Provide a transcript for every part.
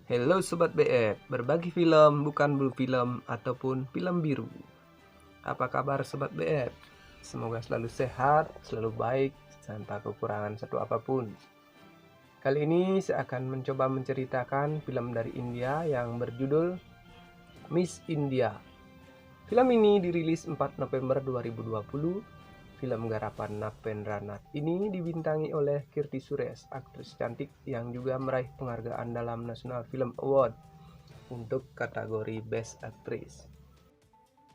Halo Sobat BF, berbagi film bukan blue film ataupun film biru. Apa kabar Sobat BF? Semoga selalu sehat, selalu baik, tanpa kekurangan satu apapun. Kali ini saya akan mencoba menceritakan film dari India yang berjudul Miss India. Film ini dirilis 4 November 2020. Film garapan Napendra Nath ini dibintangi oleh Kirti Suresh, aktris cantik yang juga meraih penghargaan dalam National Film Award untuk kategori Best Actress.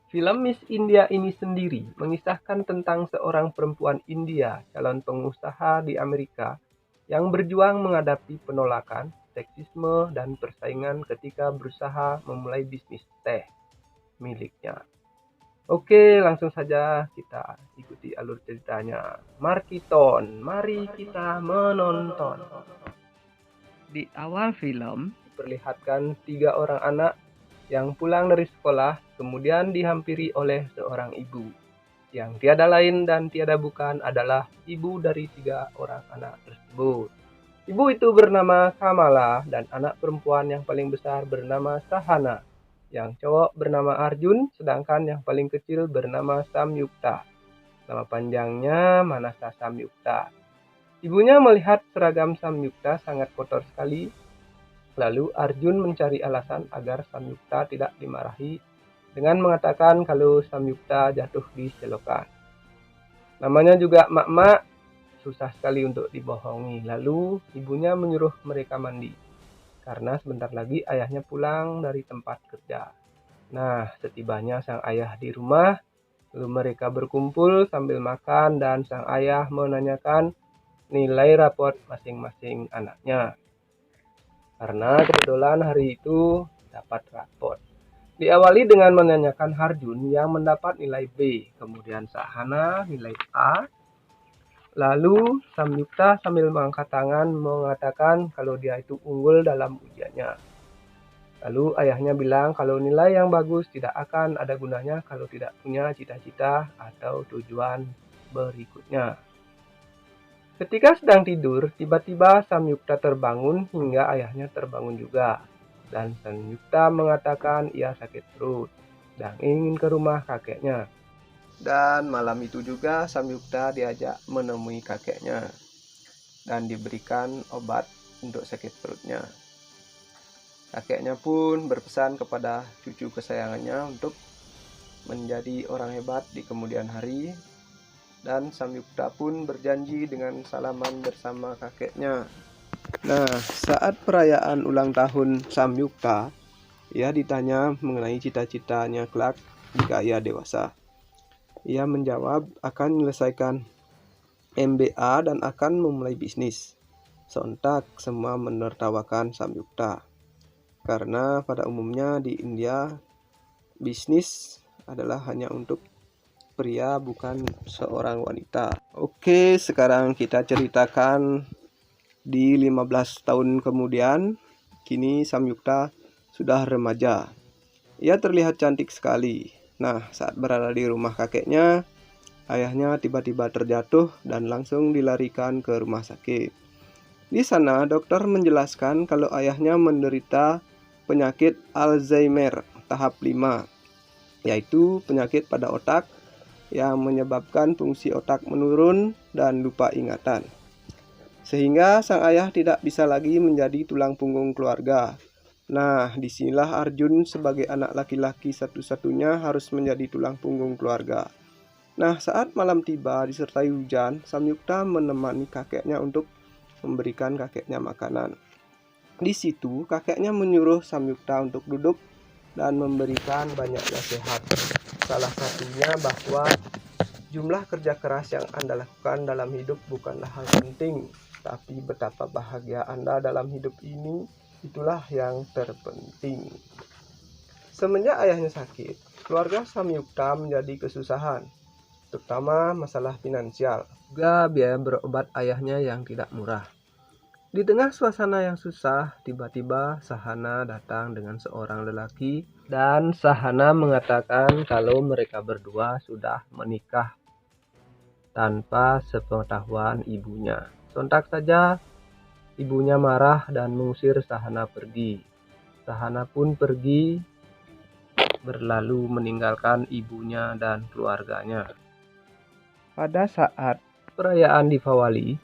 Film Miss India ini sendiri mengisahkan tentang seorang perempuan India, calon pengusaha di Amerika, yang berjuang menghadapi penolakan, seksisme, dan persaingan ketika berusaha memulai bisnis teh miliknya. Oke, langsung saja kita ikuti alur ceritanya. Mari kita menonton. Di awal film, diperlihatkan 3 orang anak yang pulang dari sekolah, kemudian dihampiri oleh seorang ibu, yang tiada lain dan tiada bukan adalah ibu dari 3 orang anak tersebut. Ibu itu bernama Kamala dan anak perempuan yang paling besar bernama Sahana. Yang cowok bernama Arjun, sedangkan yang paling kecil bernama Samyukta. Nama panjangnya Manasa Samyukta. Ibunya melihat seragam Samyukta sangat kotor sekali. Lalu Arjun mencari alasan agar Samyukta tidak dimarahi dengan mengatakan kalau Samyukta jatuh di selokan. Namanya juga mak-mak, susah sekali untuk dibohongi. Lalu ibunya menyuruh mereka mandi, karena sebentar lagi ayahnya pulang dari tempat kerja. Nah, setibanya sang ayah di rumah, lalu mereka berkumpul sambil makan dan sang ayah menanyakan nilai raport masing-masing anaknya. Karena kebetulan hari itu dapat raport. Diawali dengan menanyakan Harjun yang mendapat nilai B, kemudian Sahana nilai A, lalu Samyukta sambil mengangkat tangan mengatakan kalau dia itu unggul dalam ujiannya. Lalu ayahnya bilang kalau nilai yang bagus tidak akan ada gunanya kalau tidak punya cita-cita atau tujuan berikutnya. Ketika sedang tidur, tiba-tiba Samyukta terbangun hingga ayahnya terbangun juga. Dan Samyukta mengatakan ia sakit perut dan ingin ke rumah kakeknya. Dan malam itu juga Samyukta diajak menemui kakeknya dan diberikan obat untuk sakit perutnya. Kakeknya pun berpesan kepada cucu kesayangannya untuk menjadi orang hebat di kemudian hari, dan Samyukta pun berjanji dengan salaman bersama kakeknya. Nah, saat perayaan ulang tahun Samyukta, ia ditanya mengenai cita-citanya kelak jika ia dewasa. Ia menjawab akan menyelesaikan MBA dan akan memulai bisnis. Sontak semua menertawakan Samyukta, karena pada umumnya di India bisnis adalah hanya untuk pria, bukan seorang wanita. Oke, sekarang kita ceritakan di 15 tahun kemudian. Kini Samyukta sudah remaja. Ia terlihat cantik sekali. Nah, saat berada di rumah kakeknya, ayahnya tiba-tiba terjatuh dan langsung dilarikan ke rumah sakit. Di sana, dokter menjelaskan kalau ayahnya menderita penyakit Alzheimer tahap 5, yaitu penyakit pada otak yang menyebabkan fungsi otak menurun dan lupa ingatan. Sehingga sang ayah tidak bisa lagi menjadi tulang punggung keluarga. Nah, disinilah Arjun sebagai anak laki-laki satu-satunya harus menjadi tulang punggung keluarga. Nah, saat malam tiba disertai hujan, Samyukta menemani kakeknya untuk memberikan kakeknya makanan. Di situ, kakeknya menyuruh Samyukta untuk duduk dan memberikan banyak nasihat. Salah satunya bahwa jumlah kerja keras yang Anda lakukan dalam hidup bukanlah hal penting, tapi betapa bahagia Anda dalam hidup ini, itulah yang terpenting. Semenjak ayahnya sakit, keluarga Samyukta menjadi kesusahan, terutama masalah finansial, juga biaya berobat ayahnya yang tidak murah. Di tengah suasana yang susah, tiba-tiba Sahana datang dengan seorang lelaki dan Sahana mengatakan kalau mereka berdua sudah menikah tanpa sepengetahuan ibunya. Sontak saja ibunya marah dan mengusir Sahana pergi. Sahana pun pergi berlalu meninggalkan ibunya dan keluarganya. Pada saat perayaan Diwali,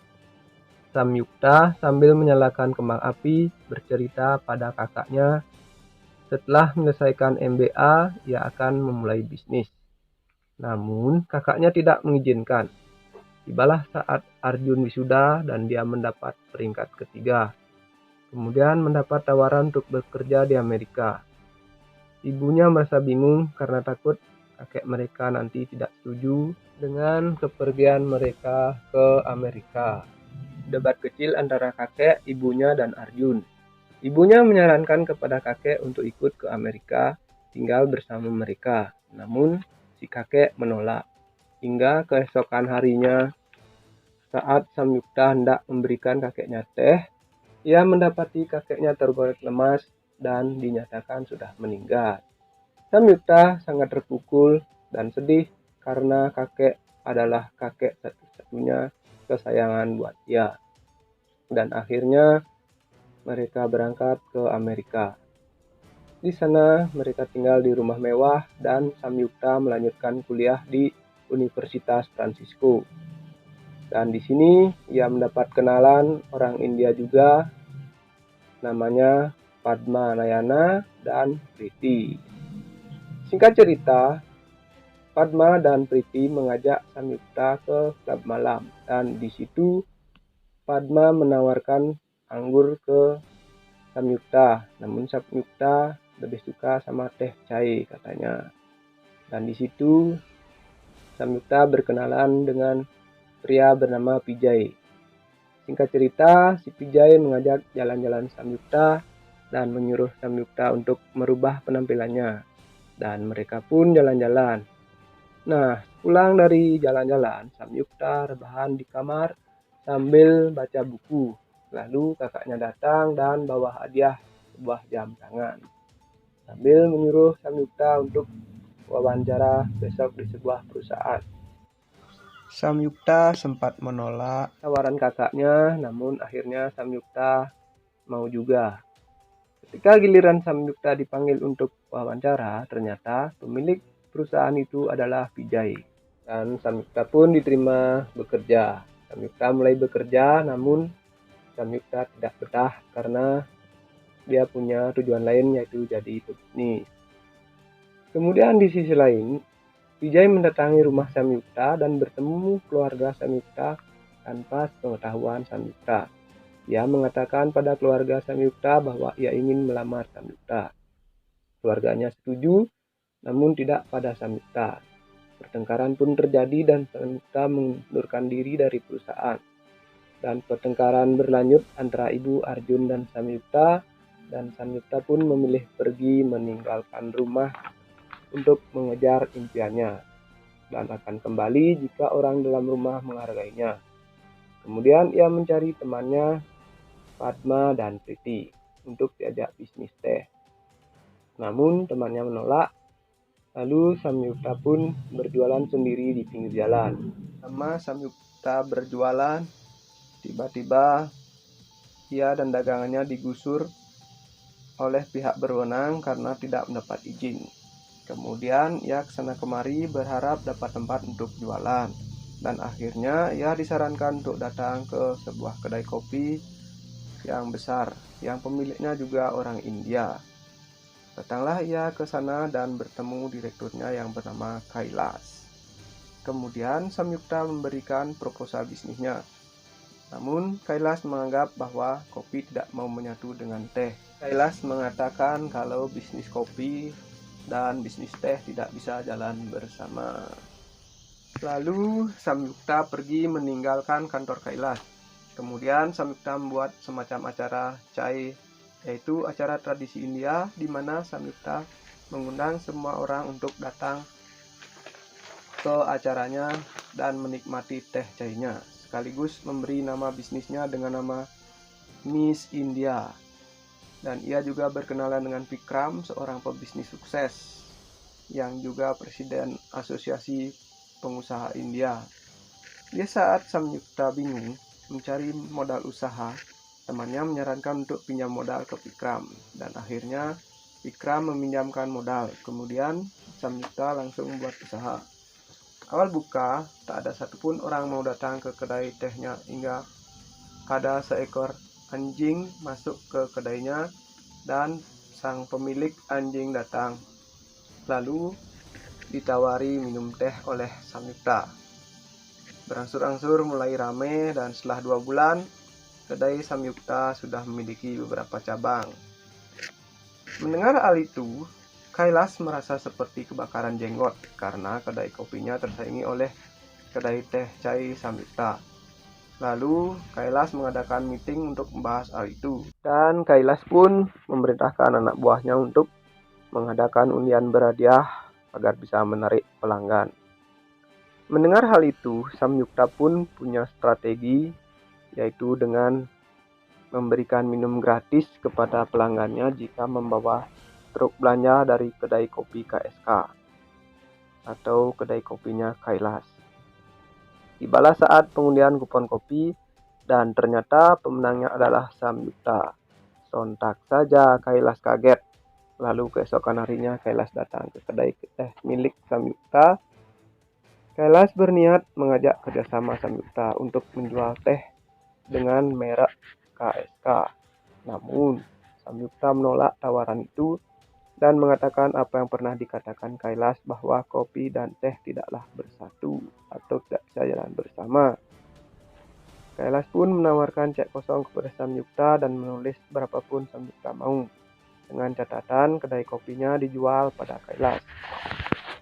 Samyukta sambil menyalakan kembang api bercerita pada kakaknya setelah menyelesaikan MBA ia akan memulai bisnis. Namun kakaknya tidak mengizinkan. Tibalah saat Arjun wisuda dan dia mendapat peringkat ketiga. Kemudian mendapat tawaran untuk bekerja di Amerika. Ibunya merasa bingung karena takut kakek mereka nanti tidak setuju dengan kepergian mereka ke Amerika. Debat kecil antara kakek, ibunya, dan Arjun. Ibunya menyarankan kepada kakek untuk ikut ke Amerika, tinggal bersama mereka. Namun, si kakek menolak. Hingga keesokan harinya, saat Samyukta hendak memberikan kakeknya teh, ia mendapati kakeknya tergolek lemas dan dinyatakan sudah meninggal. Samyukta sangat terpukul dan sedih karena kakek adalah kakek satu-satunya kesayangan buat dia. Dan akhirnya mereka berangkat ke Amerika. Di sana mereka tinggal di rumah mewah dan Samyukta melanjutkan kuliah di Universitas Francisco. Dan di sini ia mendapat kenalan orang India juga, namanya Padma Nayana dan Priti. Singkat cerita, Padma dan Priti mengajak Samyukta ke klub malam dan di situ Padma menawarkan anggur ke Samyukta, namun Samyukta lebih suka sama teh chai katanya. Dan di situ Samyukta berkenalan dengan pria bernama Pijay. Singkat cerita, si Pijay mengajak jalan-jalan Samyukta dan menyuruh Samyukta untuk merubah penampilannya. Dan mereka pun jalan-jalan. Nah, pulang dari jalan-jalan, Samyukta rebahan di kamar sambil baca buku. Lalu kakaknya datang dan bawa hadiah sebuah jam tangan. Sambil menyuruh Samyukta untuk wawancara besok di sebuah perusahaan. Samyukta sempat menolak tawaran kakaknya, namun akhirnya Samyukta mau juga. Ketika giliran Samyukta dipanggil untuk wawancara, ternyata pemilik perusahaan itu adalah Pijay. Dan Samyukta pun diterima bekerja. Samyukta mulai bekerja, namun Samyukta tidak betah karena dia punya tujuan lain yaitu jadi pebisnis. Kemudian di sisi lain, Vijay mendatangi rumah Samyukta dan bertemu keluarga Samyukta tanpa pengetahuan Samyukta. Ia mengatakan pada keluarga Samyukta bahwa ia ingin melamar Samyukta. Keluarganya setuju, namun tidak pada Samyukta. Pertengkaran pun terjadi dan Samyukta mengundurkan diri dari perusahaan. Dan pertengkaran berlanjut antara ibu Arjun dan Samyukta Samyukta pun memilih pergi meninggalkan rumah untuk mengejar impiannya dan akan kembali jika orang dalam rumah menghargainya. Kemudian ia mencari temannya Padma dan Priti untuk diajak bisnis teh. Namun temannya menolak. Lalu Samyukta pun berjualan sendiri di pinggir jalan. Sama Samyukta berjualan, tiba-tiba ia dan dagangannya digusur oleh pihak berwenang karena tidak mendapat izin. Kemudian ia kesana kemari berharap dapat tempat untuk jualan. Dan akhirnya ia disarankan untuk datang ke sebuah kedai kopi yang besar, yang pemiliknya juga orang India. Datanglah ia ke sana dan bertemu direkturnya yang bernama Kailas. Kemudian Samyukta memberikan proposal bisnisnya. Namun Kailas menganggap bahwa kopi tidak mau menyatu dengan teh. Kailas mengatakan kalau bisnis kopi dan bisnis teh tidak bisa jalan bersama. Lalu Samyukta pergi meninggalkan kantor Kailas. Kemudian Samyukta membuat semacam acara chai, yaitu acara tradisi India di mana Samyukta mengundang semua orang untuk datang ke acaranya dan menikmati teh chainya, sekaligus memberi nama bisnisnya dengan nama Miss India. Dan ia juga berkenalan dengan Vikram, seorang pebisnis sukses yang juga presiden Asosiasi Pengusaha India. Di saat Samyukta bingung mencari modal usaha, temannya menyarankan untuk pinjam modal ke Vikram, dan akhirnya Vikram meminjamkan modal. Kemudian Samyukta langsung membuat usaha. Awal buka, tak ada satupun orang mau datang ke kedai tehnya, hingga ada seekor anjing masuk ke kedainya dan sang pemilik anjing datang, lalu ditawari minum teh oleh Samyukta. Berangsur-angsur mulai ramai, dan setelah 2 bulan, kedai Samyukta sudah memiliki beberapa cabang. Mendengar hal itu, Kailas merasa seperti kebakaran jenggot karena kedai kopinya tersaingi oleh kedai teh chai Samyukta. Lalu Kailas mengadakan meeting untuk membahas hal itu, dan Kailas pun memerintahkan anak buahnya untuk mengadakan undian berhadiah agar bisa menarik pelanggan. Mendengar hal itu, Samyukta pun punya strategi, yaitu dengan memberikan minum gratis kepada pelanggannya jika membawa truk belanja dari kedai kopi KSK atau kedai kopinya Kailas. Tibalah saat pengundian kupon kopi, dan ternyata pemenangnya adalah Samyukta. Sontak saja Kailas kaget. Lalu keesokan harinya Kailas datang ke kedai teh milik Samyukta. Kailas berniat mengajak kerjasama Samyukta untuk menjual teh dengan merek KSK. Namun, Samyukta menolak tawaran itu dan mengatakan apa yang pernah dikatakan Kailas, bahwa kopi dan teh tidaklah bersatu atau tidak bisa jalan bersama. Kailas pun menawarkan cek kosong kepada Samyukta dan menulis berapapun Samyukta mau, dengan catatan kedai kopinya dijual pada Kailas.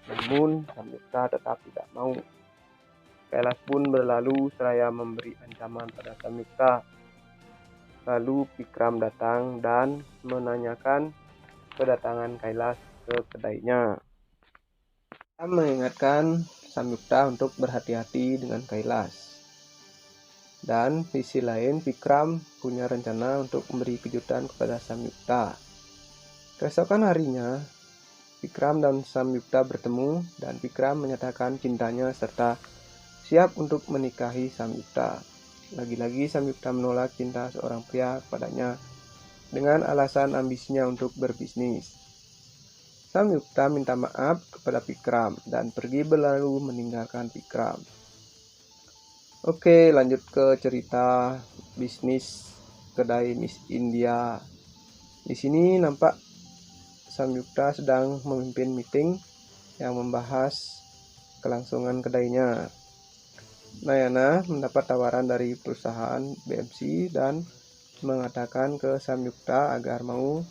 Namun Samyukta tetap tidak mau. Kailas pun berlalu seraya memberi ancaman pada Samyukta. Lalu Vikram datang dan menanyakan kedatangan Kailas ke kedainya. Vikram mengingatkan Samyukta untuk berhati-hati dengan Kailas. Dan di sisi lain, Vikram punya rencana untuk memberi kejutan kepada Samyukta. Keesokan harinya, Vikram dan Samyukta bertemu, dan Vikram menyatakan cintanya serta siap untuk menikahi Samyukta. Lagi-lagi Samyukta menolak cinta seorang pria kepadanya dengan alasan ambisinya untuk berbisnis. Samyukta minta maaf kepada Vikram dan pergi berlalu meninggalkan Vikram. Oke, lanjut ke cerita bisnis kedai Miss India. Di sini nampak Samyukta sedang memimpin meeting yang membahas kelangsungan kedainya. Nayana mendapat tawaran dari perusahaan BMC dan mengatakan ke Samyukta agar mau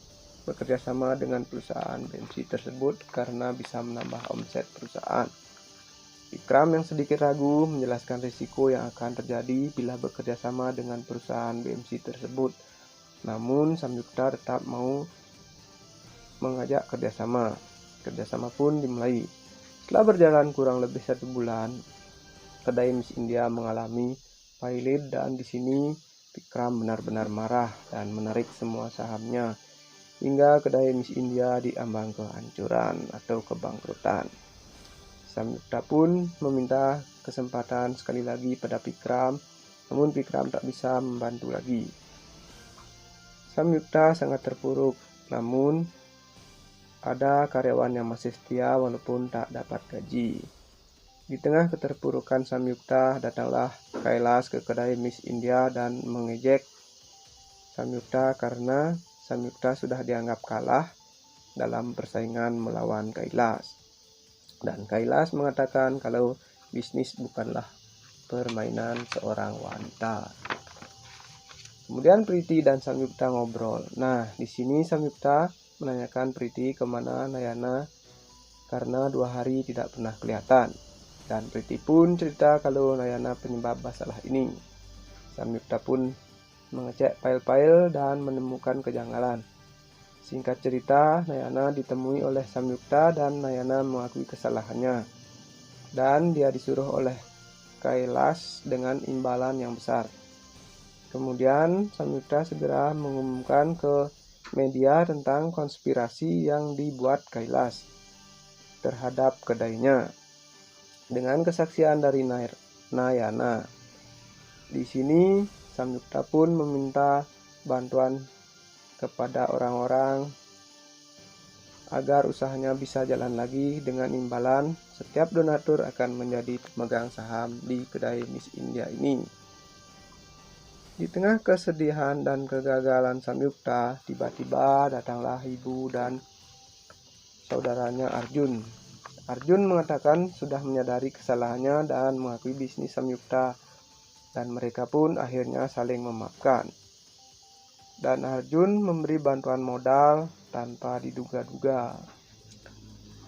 bekerja sama dengan perusahaan BMC tersebut karena bisa menambah omset perusahaan. Vikram yang sedikit ragu menjelaskan risiko yang akan terjadi bila bekerja sama dengan perusahaan BMC tersebut. Namun Samyukta tetap mau mengajak kerjasama. Kerjasama pun dimulai. Setelah berjalan kurang lebih 1 bulan, kedai Miss India mengalami failit, dan di sini Vikram benar-benar marah dan menarik semua sahamnya, hingga kedai Miss India diambang kehancuran atau kebangkrutan. Samyukta pun meminta kesempatan sekali lagi pada Vikram, namun Vikram tak bisa membantu lagi. Samyukta sangat terpuruk, namun ada karyawan yang masih setia walaupun tak dapat gaji. Di tengah keterpurukan Samyukta, datanglah Kailas ke kedai Miss India dan mengejek Samyukta karena Samyukta sudah dianggap kalah dalam persaingan melawan Kailas. Dan Kailas mengatakan kalau bisnis bukanlah permainan seorang wanita. Kemudian Priti dan Samyukta ngobrol. Nah, di sini Samyukta menanyakan Priti kemana Nayana karena 2 hari tidak pernah kelihatan. Dan Priti pun cerita kalau Nayana penyebab masalah ini. Samyukta pun mengecek file-file dan menemukan kejanggalan. Singkat cerita, Nayana ditemui oleh Samyukta dan Nayana mengakui kesalahannya. Dan dia disuruh oleh Kailas dengan imbalan yang besar. Kemudian Samyukta segera mengumumkan ke media tentang konspirasi yang dibuat Kailas terhadap kedainya dengan kesaksian dari Nayana. Di sini Samyukta pun meminta bantuan kepada orang-orang agar usahanya bisa jalan lagi. Dengan imbalan, setiap donatur akan menjadi pemegang saham di kedai Miss India ini. Di tengah kesedihan dan kegagalan Samyukta, tiba-tiba datanglah ibu dan saudaranya Arjun. Arjun mengatakan sudah menyadari kesalahannya dan mengakui bisnis Samyukta, dan mereka pun akhirnya saling memaafkan. Dan Arjun memberi bantuan modal tanpa diduga-duga.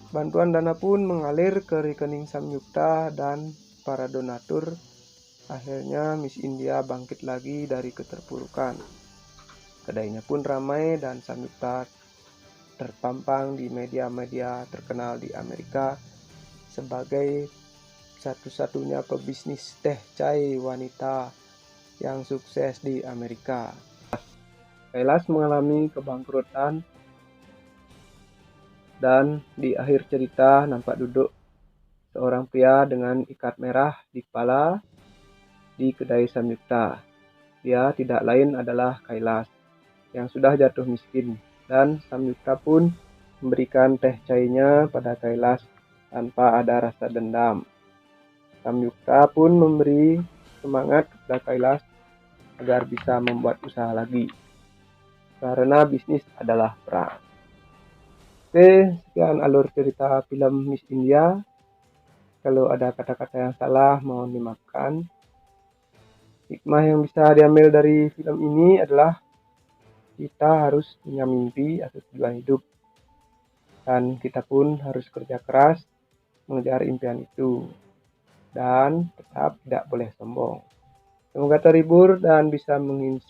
Bantuan dana pun mengalir ke rekening Samyukta dan para donatur. Akhirnya Miss India bangkit lagi dari keterpurukan. Kedainya pun ramai dan Samyukta terpampang di media-media terkenal di Amerika sebagai satu-satunya pebisnis teh chai wanita yang sukses di Amerika. Kailash mengalami kebangkrutan dan di akhir cerita nampak duduk seorang pria dengan ikat merah di kepala di kedai Samyukta. Dia tidak lain adalah Kailash yang sudah jatuh miskin, dan Samyukta pun memberikan teh chainya pada Kailash tanpa ada rasa dendam. Samyukta pun memberi semangat kepada Kailash agar bisa membuat usaha lagi, karena bisnis adalah perang. Oke, sekian alur cerita film Miss India. Kalau ada kata-kata yang salah, mohon dimaafkan. Hikmah yang bisa diambil dari film ini adalah kita harus punya mimpi atau tujuan hidup, dan kita pun harus kerja keras mengejar impian itu, dan tetap tidak boleh sombong. Semoga terhibur dan bisa menginspirasi.